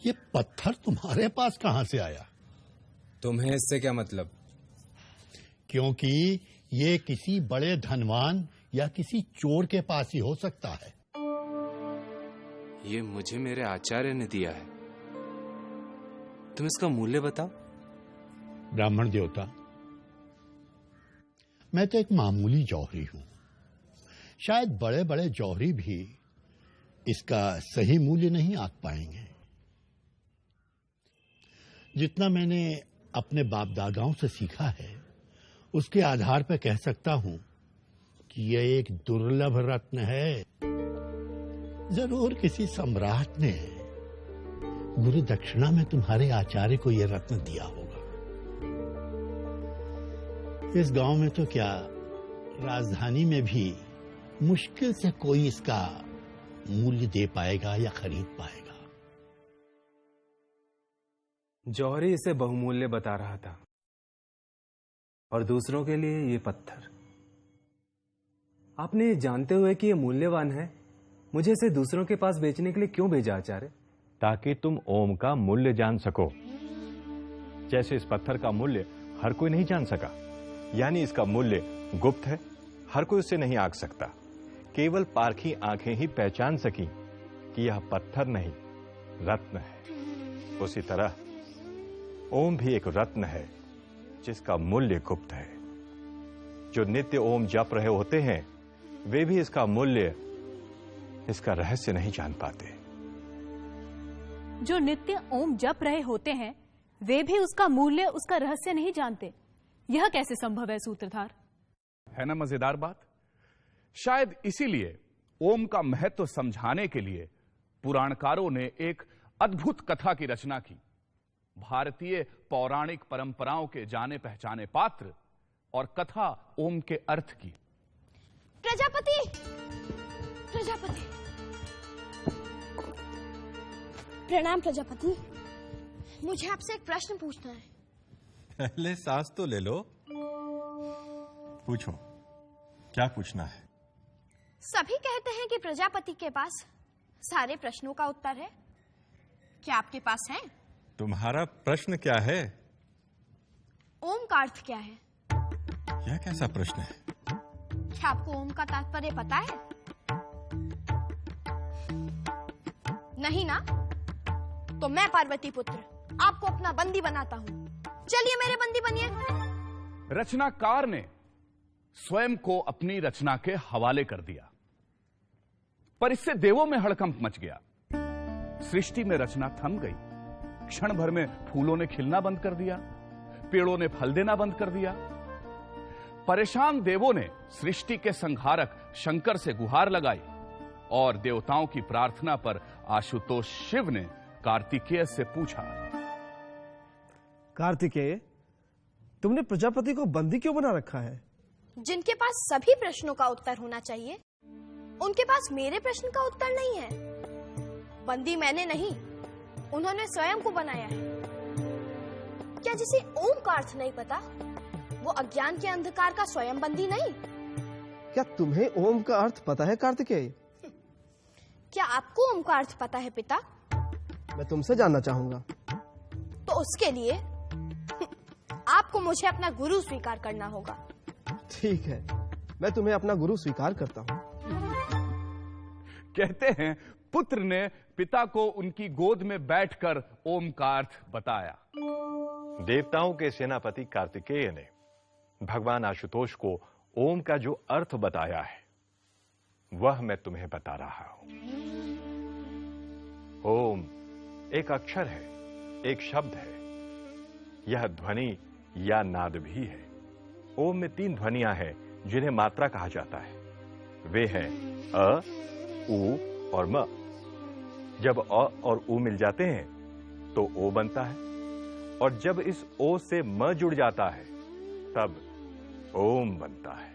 ये पत्थर तुम्हारे पास कहां से आया? तुम्हें इससे क्या मतलब? क्योंकि ये किसी बड़े धनवान या किसी चोर के पास ही हो सकता है। ये मुझे मेरे आचार्य ने दिया है। तुम इसका मूल्य बताओ। ब्राह्मण देवता, मैं तो एक मामूली जौहरी हूं। शायद बड़े बड़े जौहरी भी इसका सही मूल्य नहीं आंक पाएंगे। जितना मैंने अपने बाप दादाओं से सीखा है, उसके आधार पर कह सकता हूं कि यह एक दुर्लभ रत्न है। जरूर किसी सम्राट ने गुरु दक्षिणा में तुम्हारे आचार्य को यह रत्न दिया होगा। इस गांव में तो क्या, राजधानी में भी मुश्किल से कोई इसका मूल्य दे पाएगा या खरीद पाएगा। जौहरी इसे बहुमूल्य बता रहा था, और दूसरों के लिए ये पत्थर। आपने जानते हुए कि ये मूल्यवान है, मुझे इसे दूसरों के पास बेचने के लिए क्यों भेजा आचार्य? ताकि तुम ओम का मूल्य जान सको। जैसे इस पत्थर का मूल्य हर कोई नहीं जान सका, यानी इसका मूल्य गुप्त है, हर कोई उसे नहीं आंक सकता। केवल पारखी आंखें ही पहचान सकी कि यह पत्थर नहीं, रत्न है। उसी तरह ओम भी एक रत्न है जिसका मूल्य गुप्त है। जो नित्य ओम जप रहे होते हैं, वे भी इसका मूल्य, इसका रहस्य नहीं जान पाते। जो नित्य ओम जप रहे होते हैं, वे भी उसका मूल्य, उसका रहस्य नहीं जानते। यह कैसे संभव है सूत्रधार? है ना मजेदार बात? शायद इसीलिए ओम का महत्व समझाने के लिए पुराणकारों ने एक अद्भुत कथा की रचना की। भारतीय पौराणिक परंपराओं के जाने पहचाने पात्र और कथा ओम के अर्थ की। प्रजापति, प्रजापति, प्रणाम प्रजापति। मुझे आपसे एक प्रश्न पूछना है। पहले सांस तो ले लो। पूछो, क्या पूछना है? सभी कहते हैं कि प्रजापति के पास सारे प्रश्नों का उत्तर है। क्या आपके पास है? तुम्हारा प्रश्न क्या है? ओम का अर्थ क्या है? यह कैसा प्रश्न है? क्या आपको ओम का तात्पर्य पता है? नहीं ना? तो मैं पार्वती पुत्र आपको अपना बंदी बनाता हूं। चलिए मेरे बंदी बनिए। रचनाकार ने स्वयं को अपनी रचना के हवाले कर दिया, पर इससे देवों में हड़कंप मच गया। सृष्टि में रचना थम गई। क्षण भर में फूलों ने खिलना बंद कर दिया, पेड़ों ने फल देना बंद कर दिया। परेशान देवों ने सृष्टि के संहारक शंकर से गुहार लगाई, और देवताओं की प्रार्थना पर आशुतोष शिव ने कार्तिकेय से पूछा, कार्तिकेय, तुमने प्रजापति को बंदी क्यों बना रखा है? जिनके पास सभी प्रश्नों का उत्तर होना चाहिए, उनके पास मेरे प्रश्न का उत्तर नहीं है। बंदी मैंने नहीं, उन्होंने स्वयं को बनाया है। क्या जिसे ओम का अर्थ नहीं पता, वो अज्ञान के अंधकार का स्वयं बंदी नहीं? क्या तुम्हें ओम का अर्थ पता है कार्तिकेय? क्या आपको ओम का अर्थ पता है पिता? मैं तुमसे जानना चाहूंगा। तो उसके लिए आपको मुझे अपना गुरु स्वीकार करना होगा। ठीक है, मैं तुम्हें अपना गुरु स्वीकार करता हूं। कहते हैं पुत्र ने पिता को उनकी गोद में बैठकर ओम का अर्थ बताया। देवताओं के सेनापति कार्तिकेय ने भगवान आशुतोष को ओम का जो अर्थ बताया है, वह मैं तुम्हें बता रहा हूं। ओम एक अक्षर है, एक शब्द है। यह ध्वनि या नाद भी है। ओम में 3 ध्वनियां हैं जिन्हें मात्रा कहा जाता है। वे हैं अ, उ और म। जब अ और उ मिल जाते हैं तो ओ बनता है, और जब इस ओ से म जुड़ जाता है तब ओम बनता है।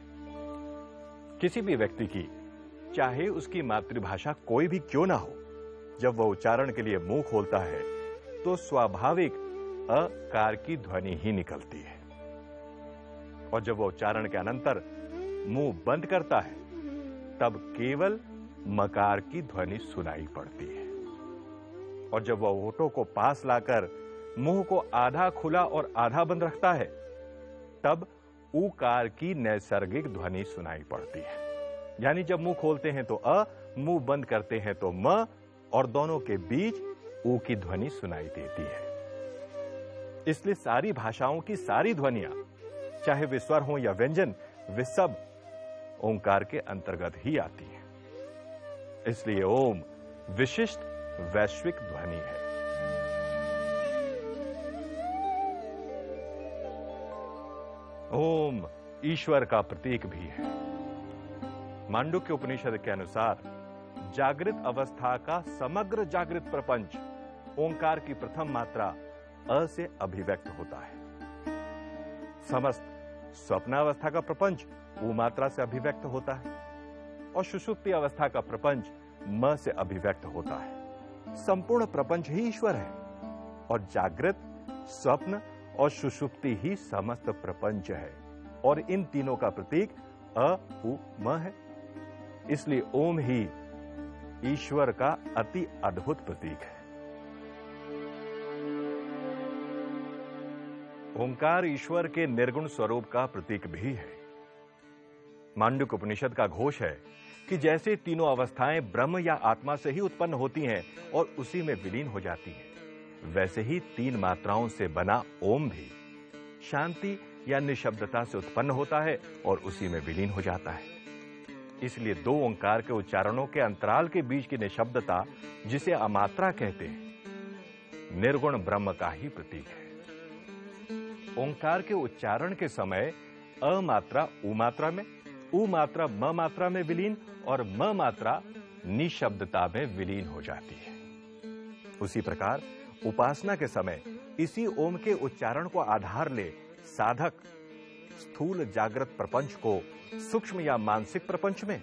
किसी भी व्यक्ति की, चाहे उसकी मातृभाषा कोई भी क्यों ना हो, जब वह उच्चारण के लिए मुंह खोलता है तो स्वाभाविक अकार की ध्वनि ही निकलती है, और जब वह उच्चारण के अनंतर मुंह बंद करता है तब केवल मकार की ध्वनि सुनाई पड़ती है। और जब वह होठों को पास लाकर मुंह को आधा खुला और आधा बंद रखता है, तब ऊकार की नैसर्गिक ध्वनि सुनाई पड़ती है। यानी जब मुंह खोलते हैं तो अ, मुंह बंद करते हैं तो म, और दोनों के बीच ऊ की ध्वनि सुनाई देती है। इसलिए सारी भाषाओं की सारी ध्वनियां, चाहे वे स्वर हों या व्यंजन, वे सब ओंकार के अंतर्गत ही आती हैं। इसलिए ओम विशिष्ट वैश्विक ध्वनि है। ओम ईश्वर का प्रतीक भी है। मांडुक्य उपनिषद के अनुसार जागृत अवस्था का समग्र जागृत प्रपंच ओंकार की प्रथम मात्रा अ से अभिव्यक्त होता है। समस्त स्वप्नावस्था का प्रपंच ऊ मात्रा से अभिव्यक्त होता है और सुषुप्ति अवस्था का प्रपंच म से अभिव्यक्त होता है। संपूर्ण प्रपंच ही ईश्वर है और जागृत, स्वप्न और सुषुप्ति ही समस्त प्रपंच है, और इन तीनों का प्रतीक अ, उ, म है। इसलिए ओम ही ईश्वर का अति अद्भुत प्रतीक है। ओंकार ईश्वर के निर्गुण स्वरूप का प्रतीक भी है। मांडुक्य उपनिषद का घोष है कि जैसे तीनों अवस्थाएं ब्रह्म या आत्मा से ही उत्पन्न होती हैं और उसी में विलीन हो जाती हैं, वैसे ही तीन मात्राओं से बना ओम भी शांति या निशब्दता से उत्पन्न होता है और उसी में विलीन हो जाता है। इसलिए दो ओंकार के उच्चारणों के अंतराल के बीच की निशब्दता, जिसे अमात्रा कहते हैं, निर्गुण ब्रह्म का ही प्रतीक है। ओंकार के उच्चारण के समय अ मात्रा उ मात्रा में, उ मात्रा म मात्रा में विलीन और म मात्रा निशब्दता में विलीन हो जाती है। उसी प्रकार उपासना के समय इसी ओम के उच्चारण को आधार ले साधक स्थूल जागृत प्रपंच को सूक्ष्म या मानसिक प्रपंच में,